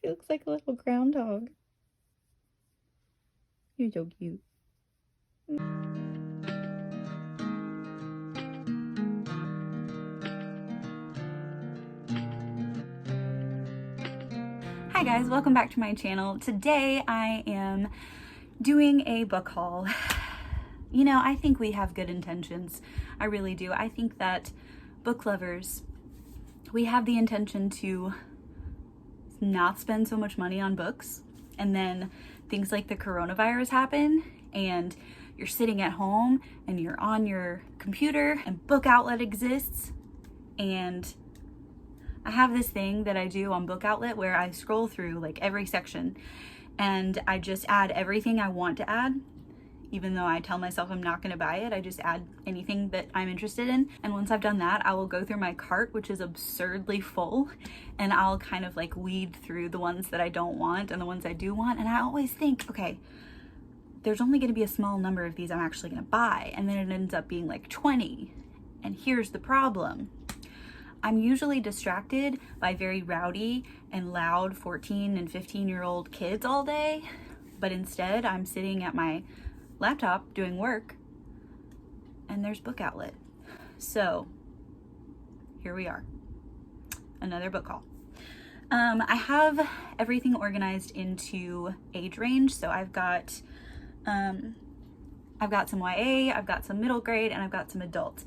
He looks like a little groundhog. You're so cute. Hi guys, welcome back to my channel. Today I am doing a book haul. You know, I think we have good intentions. I really do. I think that book lovers, we have the intention to not spend so much money on books, and then things like the coronavirus happen and you're sitting at home and you're on your computer and Book Outlet exists, and I have this thing that I do on Book Outlet where I scroll through like every section and I just add everything I want to add. Even though I tell myself I'm not going to buy it, I just add anything that I'm interested in. And once I've done that, I will go through my cart, which is absurdly full, and I'll kind of like weed through the ones that I don't want and the ones I do want. And I always think, okay, there's only going to be a small number of these I'm actually going to buy. And then it ends up being like 20. And here's the problem. I'm usually distracted by very rowdy and loud 14 and 15-year-old kids all day. But instead, I'm sitting at my laptop doing work and there's Book Outlet. So here we are, another book haul. I have everything organized into age range. So I've got some YA, I've got some middle grade, and I've got some adult.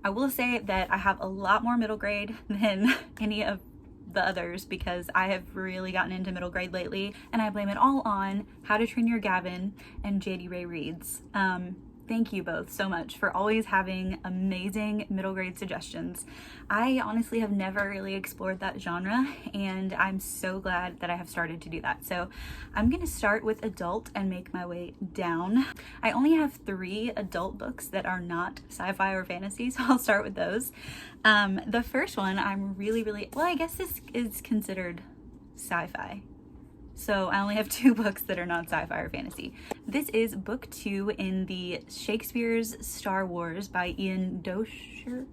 I will say that I have a lot more middle grade than any of the others because I have really gotten into middle grade lately, and I blame it all on How to Train Your Gavin and JD Ray Reads. Thank you both so much for always having amazing middle grade suggestions. I honestly have never really explored that genre, and I'm so glad that I have started to do that. So I'm going to start with adult and make my way down. I only have 3 adult books that are not sci-fi or fantasy, so I'll start with those. The first one I'm really, well, I guess this is considered sci-fi. So I only have 2 books that are not sci-fi or fantasy. This is book 2 in the Shakespeare's Star Wars by Ian Doescher?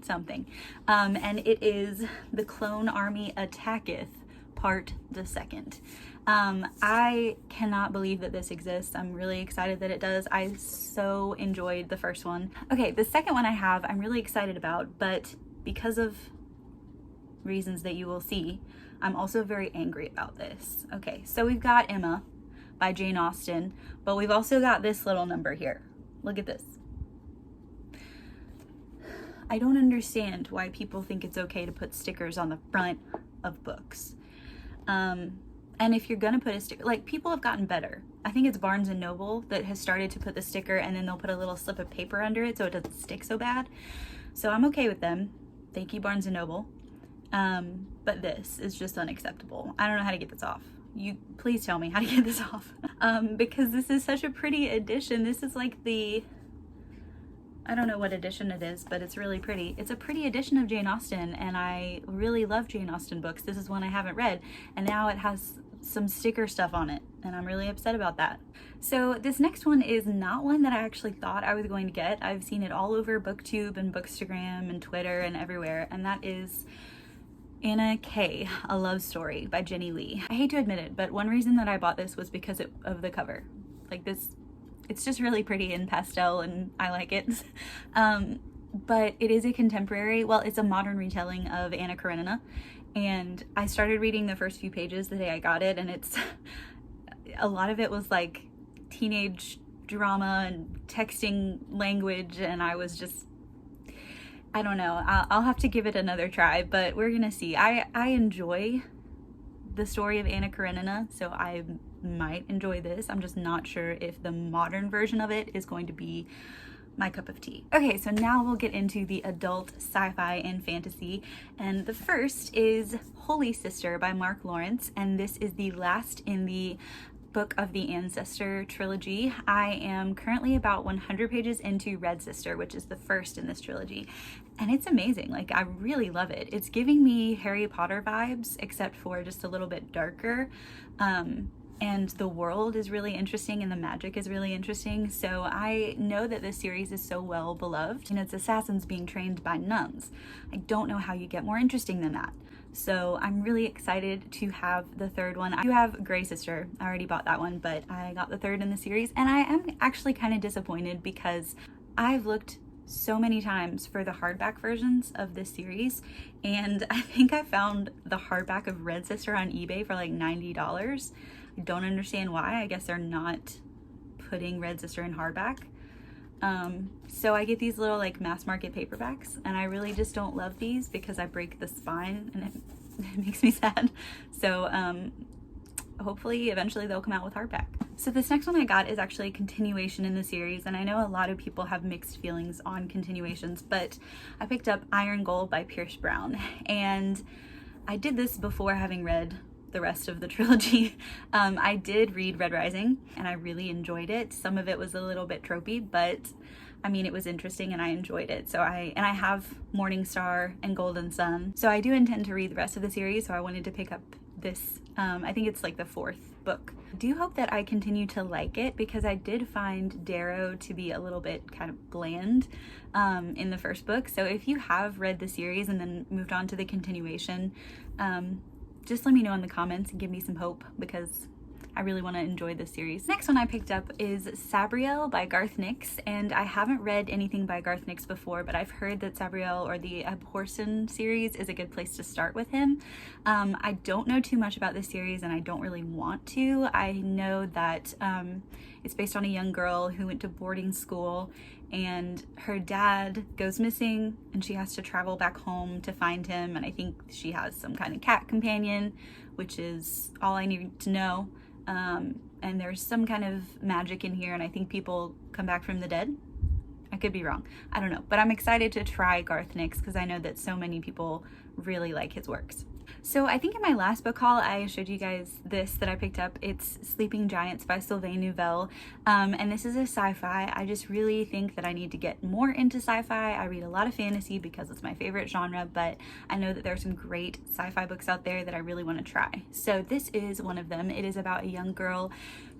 Something. And it is The Clone Army Attacketh, part the 2nd. I cannot believe that this exists. I'm really excited that it does. I so enjoyed the first one. Okay, the second one I have, I'm really excited about, but because of reasons that you will see, I'm also very angry about this. Okay, so we've got Emma by Jane Austen, but we've also got this little number here. Look at this. I don't understand why people think it's okay to put stickers on the front of books. And if you're gonna put a sticker, like, people have gotten better. I think it's Barnes and Noble that has started to put the sticker and then they'll put a little slip of paper under it so it doesn't stick so bad. So I'm okay with them. Thank you, Barnes and Noble. But this is just unacceptable. I don't know how to get this off. You please tell me how to get this off. Because this is such a pretty edition. This is like I don't know what edition it is, but it's really pretty. It's a pretty edition of Jane Austen, and I really love Jane Austen books. This is one I haven't read, and now it has some sticker stuff on it, and I'm really upset about that. So this next one is not one that I actually thought I was going to get. I've seen it all over BookTube and Bookstagram and Twitter and everywhere, and that is Anna K, A Love Story by Jenny Lee. I hate to admit it, but one reason that I bought this was because of the cover. Like this, it's just really pretty in pastel and I like it. But it is a contemporary, well, it's a modern retelling of Anna Karenina. And I started reading the first few pages the day I got it, and it's, a lot of it was like teenage drama and texting language, and I was just, I don't know. I'll have to give it another try, but we're gonna see. I enjoy the story of Anna Karenina, so I might enjoy this. I'm just not sure if the modern version of it is going to be my cup of tea. Okay, so now we'll get into the adult sci-fi and fantasy, and the first is Holy Sister by Mark Lawrence, and this is the last in the Book of the Ancestor trilogy. I am currently about 100 pages into Red Sister, which is the first in this trilogy, and it's amazing. Like, I really love it. It's giving me Harry Potter vibes, except for just a little bit darker. and the world is really interesting and the magic is really interesting. So I know that this series is so well beloved, and it's assassins being trained by nuns. I don't know how you get more interesting than that. So I'm really excited to have the third one. I do have Grey Sister. I already bought that one, but I got the third in the series, and I am actually kind of disappointed because I've looked so many times for the hardback versions of this series, and I think I found the hardback of Red Sister on eBay for like $90. I don't understand why. I guess they're not putting Red Sister in hardback. So I get these little like mass market paperbacks, and I really just don't love these because I break the spine and it makes me sad. So hopefully eventually they'll come out with hardback. So this next one I got is actually a continuation in the series, and I know a lot of people have mixed feelings on continuations, but I picked up Iron Gold by Pierce Brown, and I did this before having read the rest of the trilogy. I did read Red Rising and I really enjoyed it. Some of it was a little bit tropey, but I mean, it was interesting and I enjoyed it. So I have Morning Star and Golden Sun. So I do intend to read the rest of the series, so I wanted to pick up this. I think it's like the 4th book. I do hope that I continue to like it because I did find Darrow to be a little bit kind of bland in the first book. So if you have read the series and then moved on to the continuation, just let me know in the comments and give me some hope because I really want to enjoy this series. Next one I picked up is Sabriel by Garth Nix, and I haven't read anything by Garth Nix before, but I've heard that Sabriel or the Abhorsen series is a good place to start with him. I don't know too much about this series and I don't really want to. I know that it's based on a young girl who went to boarding school and her dad goes missing and she has to travel back home to find him, and I think she has some kind of cat companion, which is all I need to know. And there's some kind of magic in here, and I think people come back from the dead. I could be wrong. I don't know, but I'm excited to try Garth Nix because I know that so many people really like his works. So I think in my last book haul, I showed you guys this that I picked up. It's Sleeping Giants by Sylvain Neuvel. And this is a sci-fi. I just really think that I need to get more into sci-fi. I read a lot of fantasy because it's my favorite genre, but I know that there are some great sci-fi books out there that I really want to try. So this is one of them. It is about a young girl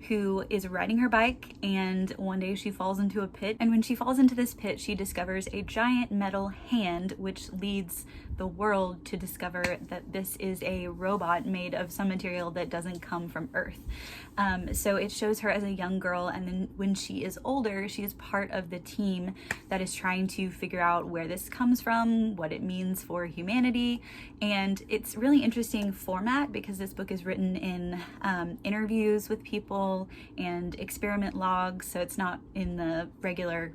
who is riding her bike, and one day she falls into a pit, and when she falls into this pit she discovers a giant metal hand, which leads the world to discover that this is a robot made of some material that doesn't come from Earth. So it shows her as a young girl, and then when she is older she is part of the team that is trying to figure out where this comes from, what it means for humanity. And it's really interesting format because this book is written in interviews with people and experiment logs, so it's not in the regular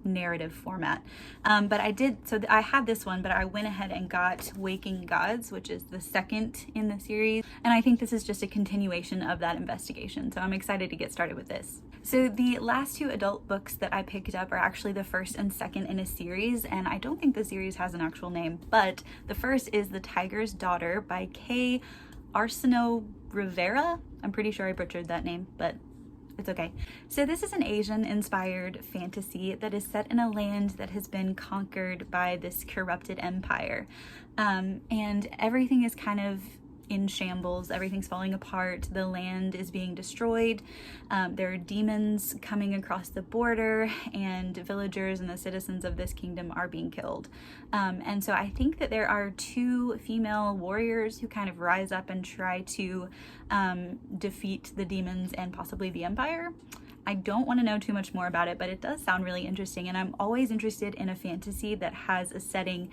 narrative format. But I had this one, but I went ahead and got Waking Gods, which is the second in the series, and I think this is just a continuation of that investigation, so I'm excited to get started with this. So the last 2 adult books that I picked up are actually the first and second in a series, and I don't think the series has an actual name, but the first is The Tiger's Daughter by K. Arsenault Rivera. I'm pretty sure I butchered that name, but it's okay. So this is an Asian-inspired fantasy that is set in a land that has been conquered by this corrupted empire. And everything is kind of in shambles. Everything's falling apart. The land is being destroyed. There are demons coming across the border, and villagers and the citizens of this kingdom are being killed. And so I think that there are 2 female warriors who kind of rise up and try to defeat the demons and possibly the empire. I don't want to know too much more about it, but it does sound really interesting, and I'm always interested in a fantasy that has a setting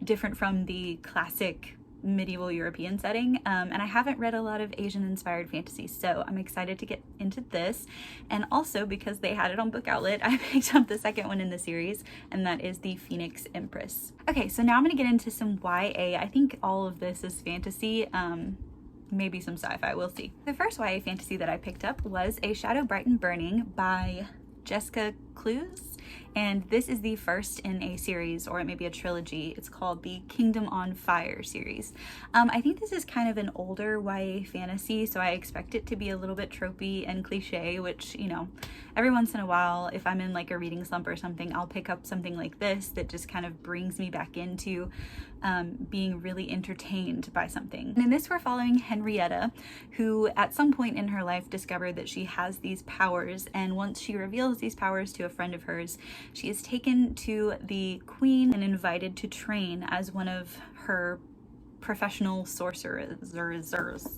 different from the classic medieval European setting, and I haven't read a lot of Asian-inspired fantasy, so I'm excited to get into this. And also because they had it on Book Outlet, I picked up the second one in the series, and that is The Phoenix Empress. Okay, so now I'm going to get into some YA. I think all of this is fantasy, maybe some sci-fi, we'll see. The first YA fantasy that I picked up was A Shadow Bright and Burning by Jessica Clues. And this is the first in a series, or it may be a trilogy. It's called the Kingdom on Fire series. I think this is kind of an older YA fantasy, so I expect it to be a little bit tropey and cliche, which, you know, every once in a while, if I'm in like a reading slump or something, I'll pick up something like this that just kind of brings me back into being really entertained by something. And in this, we're following Henrietta, who at some point in her life discovered that she has these powers, and once she reveals these powers to a friend of hers, she is taken to the queen and invited to train as one of her professional sorcerers.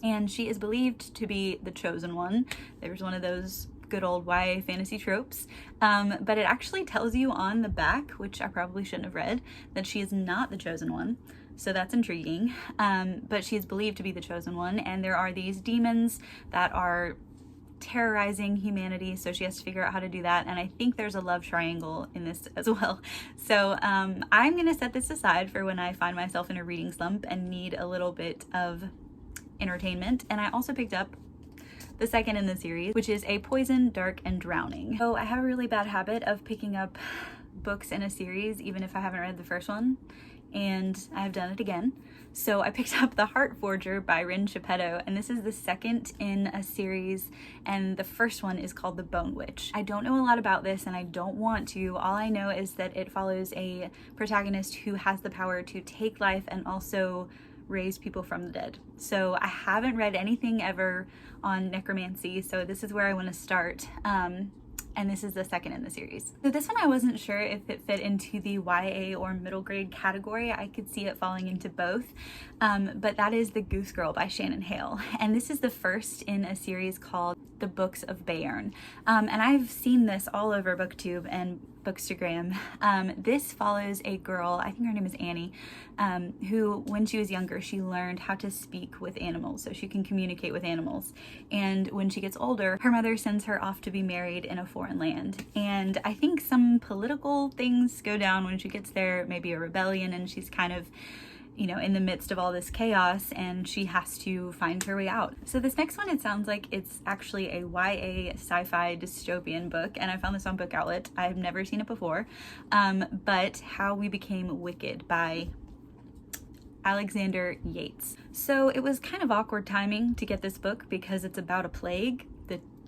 And she is believed to be the chosen one. There's one of those good old YA fantasy tropes, but it actually tells you on the back, which I probably shouldn't have read, that she is not the chosen one. So that's intriguing, but she is believed to be the chosen one, and there are these demons that are terrorizing humanity, so she has to figure out how to do that. And I think there's a love triangle in this as well. So I'm gonna set this aside for when I find myself in a reading slump and need a little bit of entertainment. And I also picked up the second in the series, which is A Poison, Dark, and Drowning. So I have a really bad habit of picking up books in a series even if I haven't read the first one, and I have done it again. So I picked up The Heart Forger by Rin Chippetto, and this is the second in a series, and the first one is called The Bone Witch. I don't know a lot about this, and I don't want to. All I know is that it follows a protagonist who has the power to take life and also raise people from the dead. So I haven't read anything ever on necromancy, so this is where I want to start. And this is the second in the series. So this one I wasn't sure if it fit into the YA or middle grade category. I could see it falling into both, but that is The Goose Girl by Shannon Hale. And this is the first in a series called The Books of Bayern. And I've seen this all over BookTube and Bookstagram. This follows a girl, I think her name is Annie, who when she was younger, she learned how to speak with animals, so she can communicate with animals. And when she gets older, her mother sends her off to be married in a foreign land. And I think some political things go down when she gets there, maybe a rebellion, and she's kind of, you know, in the midst of all this chaos, and she has to find her way out. So this next one, it sounds like it's actually a YA sci-fi dystopian book, and I found this on Book Outlet. I've never seen it before, but How We Became Wicked by Alexander Yates. So it was kind of awkward timing to get this book because it's about a plague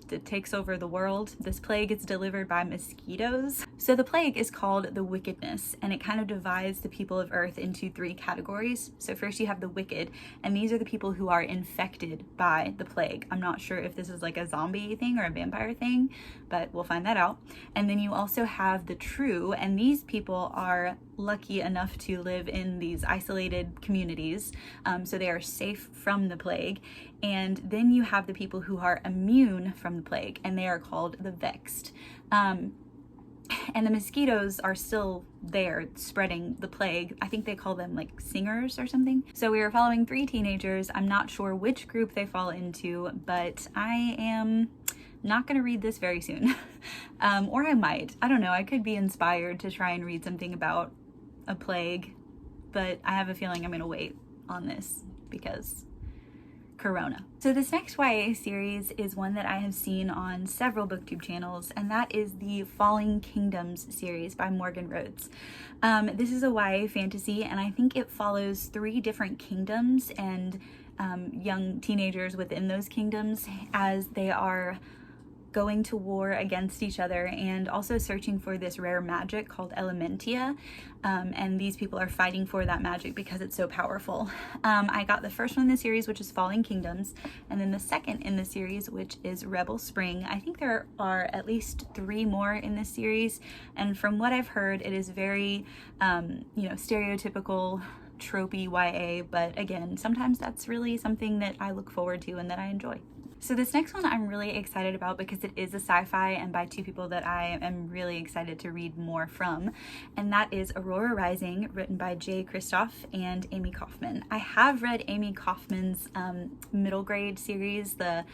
that takes over the world. This plague is delivered by mosquitoes. So the plague is called the wickedness, and it kind of divides the people of Earth into three categories. So first you have the wicked, and these are the people who are infected by the plague. I'm not sure if this is like a zombie thing or a vampire thing, but we'll find that out. And then you also have the true, and these people are lucky enough to live in these isolated communities, so they are safe from the plague. And then you have the people who are immune from the plague, and they are called the vexed. And the mosquitoes are still there spreading the plague. I think they call them like singers or something. So we are following three teenagers. I'm not sure which group they fall into, but I am not going to read this very soon. Or I might. I don't know. I could be inspired to try and read something about a plague, but I have a feeling I'm going to wait on this because Corona. So this next YA series is one that I have seen on several BookTube channels, and that is the Falling Kingdoms series by Morgan Rhodes. This is a YA fantasy, and I think it follows three different kingdoms and young teenagers within those kingdoms as they are going to war against each other and also searching for this rare magic called Elementia, and these people are fighting for that magic because it's so powerful. I got the first one in the series, which is Falling Kingdoms, and then the second in the series, which is Rebel Spring. I think there are at least 3 more in this series, and from what I've heard, it is very stereotypical tropey YA, but again, sometimes that's really something that I look forward to and that I enjoy. So this next one I'm really excited about because it is a sci-fi and by 2 people that I am really excited to read more from, and that is Aurora Rising, written by Jay Kristoff and Amy Kaufman. I have read Amy Kaufman's middle grade series, the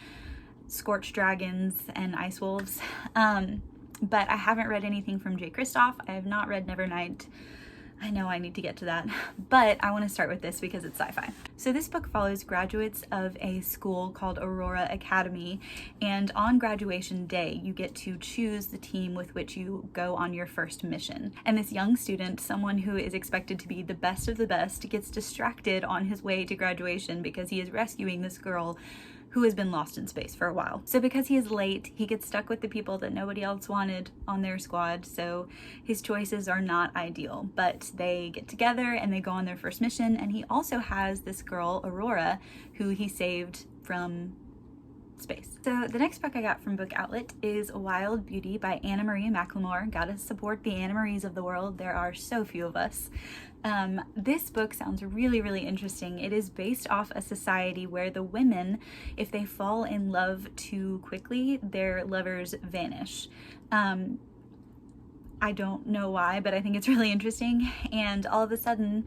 Scorched Dragons and Ice Wolves, but I haven't read anything from Jay Kristoff. I have not read Nevernight. I know I need to get to that, but I want to start with this because it's sci-fi. So this book follows graduates of a school called Aurora Academy, and on graduation day, you get to choose the team with which you go on your first mission. And this young student, someone who is expected to be the best of the best, gets distracted on his way to graduation because he is rescuing this girl who has been lost in space for a while. So because he is late, he gets stuck with the people that nobody else wanted on their squad, so his choices are not ideal. But they get together and they go on their first mission, and he also has this girl, Aurora, who he saved from space. So the next book I got from Book Outlet is Wild Beauty by Anna Marie McLemore. Gotta support the Anna Maries of the world. There are so few of us. This book sounds really, really interesting. It is based off a society where the women, if they fall in love too quickly, their lovers vanish. I don't know why, but I think it's really interesting. And all of a sudden,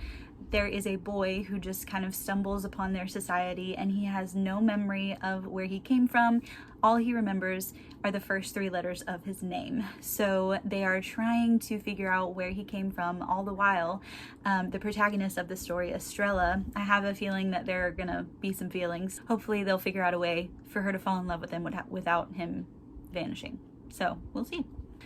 there is a boy who just kind of stumbles upon their society, and he has no memory of where he came from. All he remembers are the first 3 letters of his name. So they are trying to figure out where he came from, all the while. The protagonist of the story, Estrella, I have a feeling that there are gonna be some feelings. Hopefully they'll figure out a way for her to fall in love with him without him vanishing. So we'll see.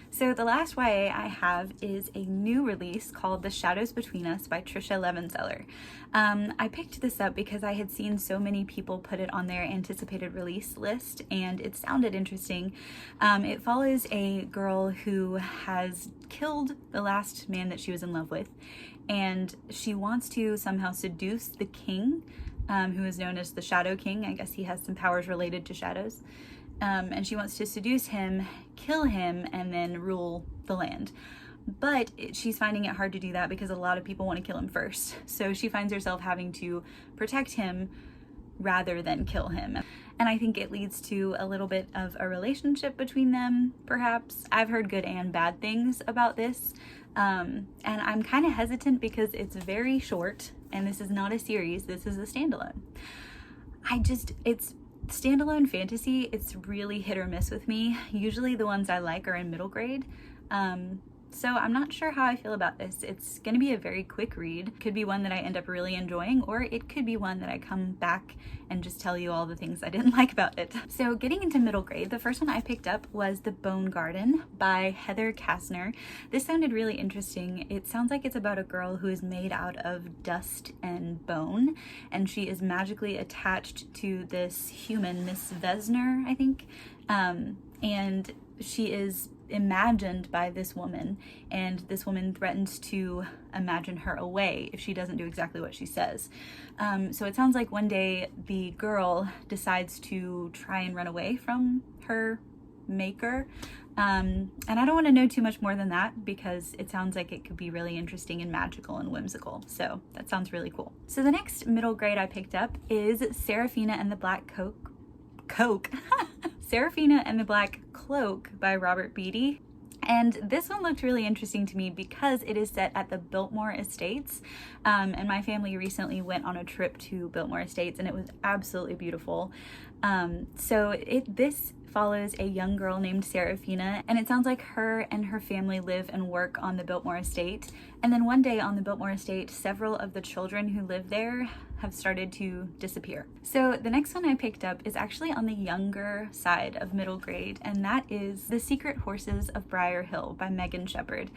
So the last YA I have is a new release called The Shadows Between Us by Trisha Levenseller. I picked this up because I had seen so many people put it on their anticipated release list, and it sounded interesting. It follows a girl who has killed the last man that she was in love with, and she wants to somehow seduce the king, who is known as the Shadow King. I guess he has some powers related to shadows. And she wants to seduce him, kill him, and then rule the land. But she's finding it hard to do that because a lot of people want to kill him first. So she finds herself having to protect him rather than kill him. And I think it leads to a little bit of a relationship between them, perhaps. I've heard good and bad things about this. And I'm kind of hesitant because it's very short, and this is not a series, this is a standalone. It's standalone fantasy, it's really hit or miss with me. Usually the ones I like are in middle grade. So I'm not sure how I feel about this. It's gonna be a very quick read. Could be one that I end up really enjoying, or it could be one that I come back and just tell you all the things I didn't like about it. So getting into middle grade, the first one I picked up was The Bone Garden by Heather Kastner. This sounded really interesting. It sounds like it's about a girl who is made out of dust and bone, and she is magically attached to this human, Miss Vesner, I think, and she is imagined by this woman, and this woman threatens to imagine her away if she doesn't do exactly what she says. So it sounds like one day the girl decides to try and run away from her maker. And I don't want to know too much more than that because it sounds like it could be really interesting and magical and whimsical. So that sounds really cool. So the next middle grade I picked up is Serafina and the Black Coke. Serafina and the Black Cloak by Robert Beatty. And this one looked really interesting to me because it is set at the Biltmore Estates. And my family recently went on a trip to Biltmore Estates, and it was absolutely beautiful. This follows a young girl named Serafina, and it sounds like her and her family live and work on the Biltmore Estate. And then one day on the Biltmore Estate, several of the children who live there have started to disappear. So the next one I picked up is actually on the younger side of middle grade, and that is The Secret Horses of Briar Hill by Megan Shepherd.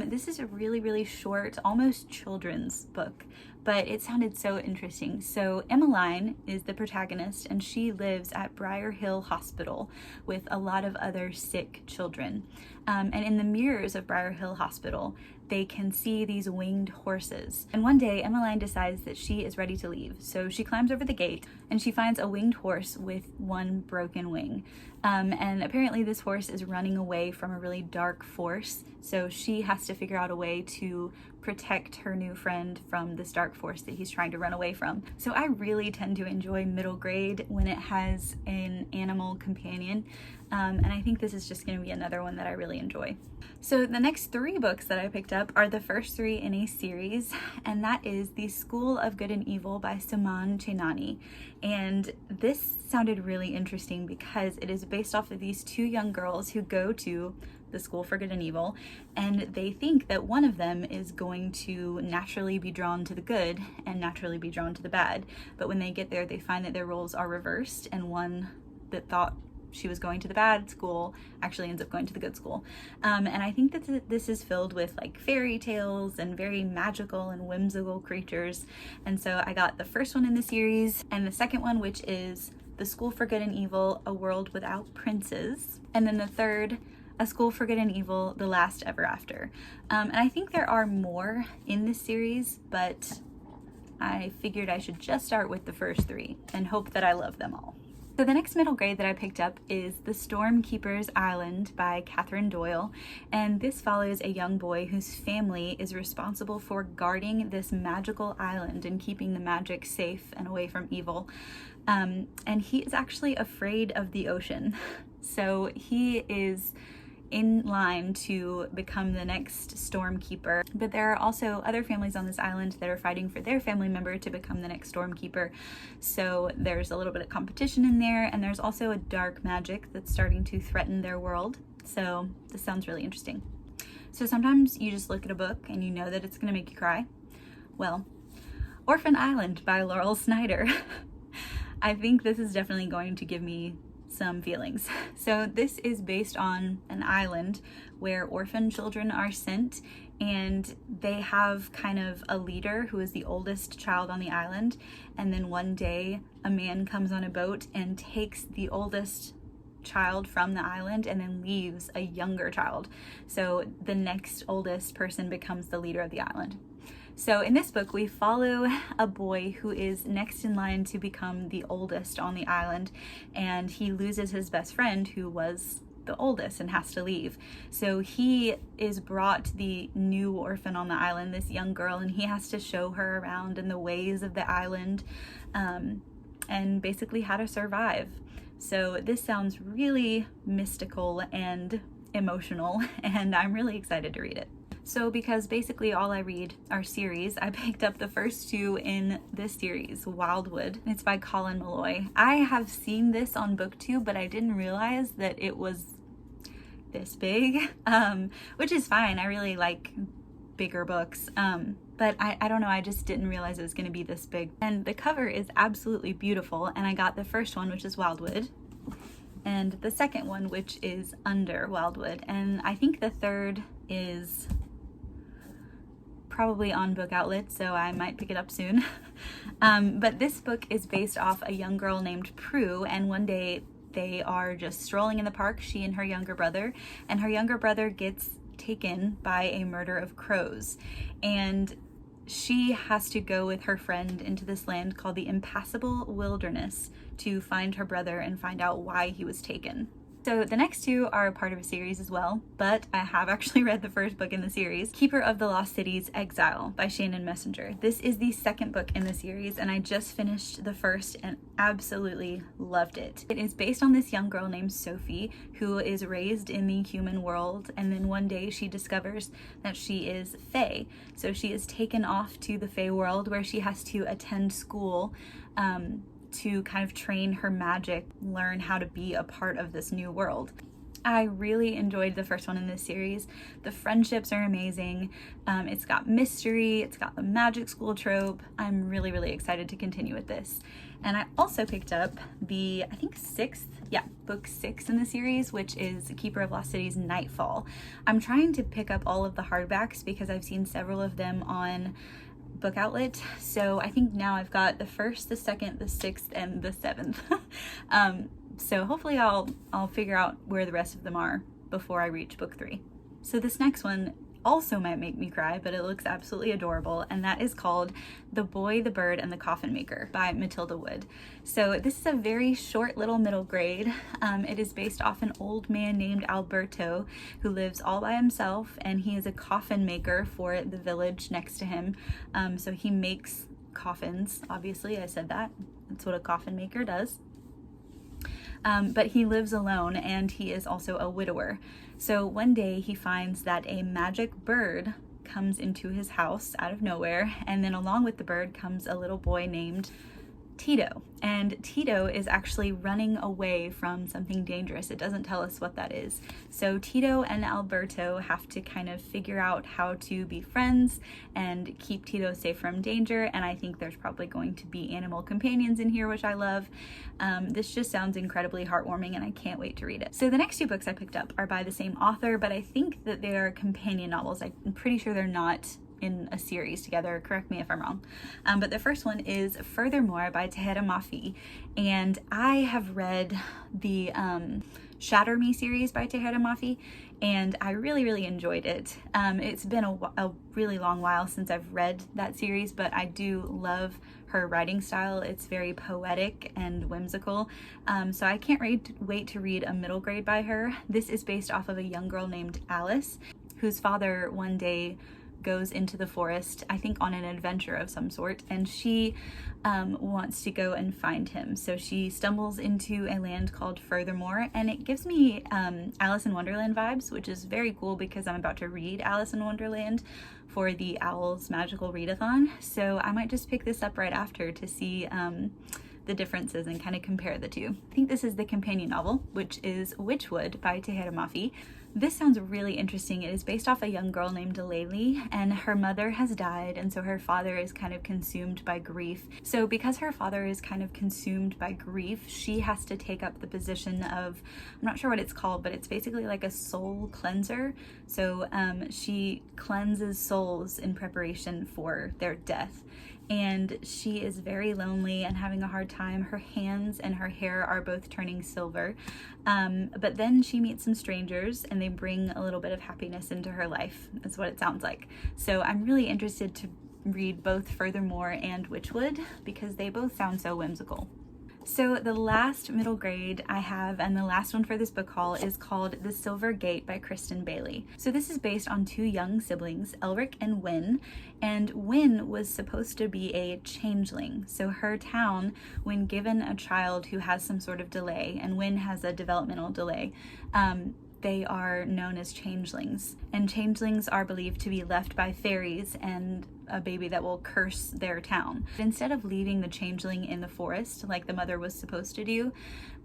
This is a really, really short, almost children's book, but it sounded so interesting. So Emmeline is the protagonist, and she lives at Briar Hill Hospital with a lot of other sick children. And in the mirrors of Briar Hill Hospital, they can see these winged horses. And one day, Emmeline decides that she is ready to leave. So she climbs over the gate and she finds a winged horse with one broken wing. And apparently this horse is running away from a really dark force. So she has to figure out a way to protect her new friend from this dark force that he's trying to run away from. So I really tend to enjoy middle grade when it has an animal companion. And I think this is just going to be another one that I really enjoy. So the next 3 books that I picked up are the first 3 in a series, and that is The School of Good and Evil by Suman Chainani. And this sounded really interesting because it is based off of these 2 young girls who go to the School for Good and Evil, and they think that one of them is going to naturally be drawn to the good and naturally be drawn to the bad. But when they get there, they find that their roles are reversed, and one that thought she was going to the bad school actually ends up going to the good school. And I think that this is filled with like fairy tales and very magical and whimsical creatures. And so I got the first one in the series and the second one, which is The School for Good and Evil, A World Without Princes. And then the third, A School for Good and Evil, The Last Ever After. And I think there are more in this series, but I figured I should just start with the first three and hope that I love them all. So the next middle grade that I picked up is The Stormkeeper's Island by Catherine Doyle, and this follows a young boy whose family is responsible for guarding this magical island and keeping the magic safe and away from evil. And he is actually afraid of the ocean. So he is in line to become the next Stormkeeper, but there are also other families on this island that are fighting for their family member to become the next Stormkeeper. So there's a little bit of competition in there, and there's also a dark magic that's starting to threaten their world. So this sounds really interesting. So sometimes you just look at a book and you know that it's going to make you cry. Well, Orphan Island by Laurel Snyder. I think this is definitely going to give me some feelings. So this is based on an island where orphan children are sent, and they have kind of a leader who is the oldest child on the island, and then one day a man comes on a boat and takes the oldest child from the island and then leaves a younger child. So the next oldest person becomes the leader of the island. So in this book, we follow a boy who is next in line to become the oldest on the island, and he loses his best friend who was the oldest and has to leave. So he is brought the new orphan on the island, this young girl, and he has to show her around in the ways of the island, and basically how to survive. So this sounds really mystical and emotional, and I'm really excited to read it. So because basically all I read are series, I picked up the first two in this series, Wildwood. It's by Colin Malloy. I have seen this on BookTube, but I didn't realize that it was this big, which is fine. I really like bigger books, but I don't know, I just didn't realize it was going to be this big. And the cover is absolutely beautiful, and I got the first one, which is Wildwood, and the second one, which is Under Wildwood, and I think the third is probably on Book Outlet, so I might pick it up soon. But this book is based off a young girl named Prue, and one day they are just strolling in the park, she and her younger brother, and her younger brother gets taken by a murder of crows, and she has to go with her friend into this land called the Impassable Wilderness to find her brother and find out why he was taken. So the next two are a part of a series as well, but I have actually read the first book in the series, Keeper of the Lost Cities, Exile by Shannon Messenger. This is the second book in the series, and I just finished the first and absolutely loved it. It is based on this young girl named Sophie who is raised in the human world, and then one day she discovers that she is Fae. So she is taken off to the Fae world where she has to attend school to kind of train her magic, learn how to be a part of this new world. I really enjoyed the first one in this series. The friendships are amazing. It's got mystery, it's got the magic school trope. I'm really, really excited to continue with this. And I also picked up the, I think book 6 in the series, which is Keeper of Lost Cities, Nightfall. I'm trying to pick up all of the hardbacks because I've seen several of them on Book Outlet, so I think now I've got the first, the second, the 6th, and the 7th. So hopefully I'll figure out where the rest of them are before I reach book 3. So this next one also might make me cry, but it looks absolutely adorable, and that is called The Boy, the Bird, and the Coffin Maker by Matilda Wood. So this is a very short little middle grade. It is based off an old man named Alberto who lives all by himself, and he is a coffin maker for the village next to him. So he makes coffins, obviously, I said that. That's what a coffin maker does. But he lives alone, and he is also a widower. So one day he finds that a magic bird comes into his house out of nowhere, and then along with the bird comes a little boy named Tito, and Tito is actually running away from something dangerous. It doesn't tell us what that is. So Tito and Alberto have to kind of figure out how to be friends and keep Tito safe from danger, and I think there's probably going to be animal companions in here, which I love. This just sounds incredibly heartwarming, and I can't wait to read it. So the next 2 books I picked up are by the same author, but I think that they are companion novels. I'm pretty sure they're not in a series together, correct me if I'm wrong. But the first one is Furthermore by Tahira Mafi, and I have read the Shatter Me series by Tahira Mafi, and I really enjoyed it. It's been a really long while since I've read that series, but I do love her writing style. It's very poetic and whimsical, so I can't wait to read a middle grade by her. This is based off of a young girl named Alice, whose father one day goes into the forest, I think on an adventure of some sort, and she wants to go and find him. So she stumbles into a land called Furthermore, and it gives me Alice in Wonderland vibes, which is very cool because I'm about to read Alice in Wonderland for the Owls Magical Readathon. So I might just pick this up right after to see the differences and kind of compare the two. I think this is the companion novel, which is Witchwood by Tahira Mafi. This sounds really interesting. It is based off a young girl named Delayli, and her mother has died, and so her father is kind of consumed by grief. So because her father is kind of consumed by grief, she has to take up the position of, I'm not sure what it's called, but it's basically like a soul cleanser. So she cleanses souls in preparation for their death. And she is very lonely and having a hard time. Her hands and her hair are both turning silver. But then she meets some strangers and they bring a little bit of happiness into her life. That's what it sounds like. So I'm really interested to read both Furthermore and Witchwood because they both sound so whimsical. So the last middle grade I have, and the last one for this book haul, is called The Silver Gate by Kristen Bailey. So this is based on 2 young siblings, Elric and Wyn, and Wyn was supposed to be a changeling. So her town, when given a child who has some sort of delay, and Wyn has a developmental delay, they are known as changelings. And changelings are believed to be left by fairies and a baby that will curse their town. Instead of leaving the changeling in the forest like the mother was supposed to do,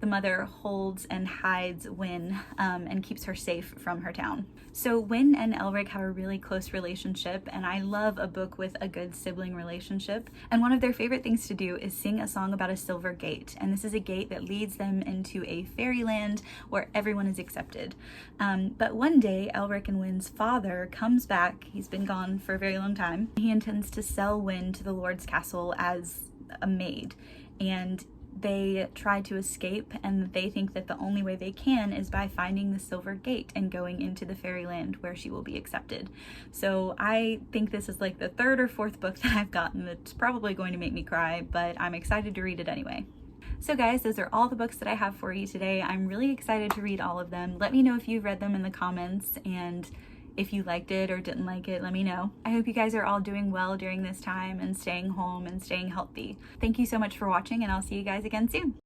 the mother holds and hides Wyn and keeps her safe from her town. So Wyn and Elric have a really close relationship, and I love a book with a good sibling relationship. And one of their favorite things to do is sing a song about a silver gate. And this is a gate that leads them into a fairyland where everyone is accepted. But one day, Elric and Wyn's father comes back. He's been gone for a very long time. He intends to sell Wyn to the Lord's castle as a maid, and they try to escape, and they think that the only way they can is by finding the silver gate and going into the fairyland where she will be accepted. So I think this is like the 3rd or 4th book that I've gotten that's probably going to make me cry, but I'm excited to read it anyway. So guys, those are all the books that I have for you today. I'm really excited to read all of them. Let me know if you've read them in the comments, and if you liked it or didn't like it, let me know. I hope you guys are all doing well during this time and staying home and staying healthy. Thank you so much for watching, and I'll see you guys again soon.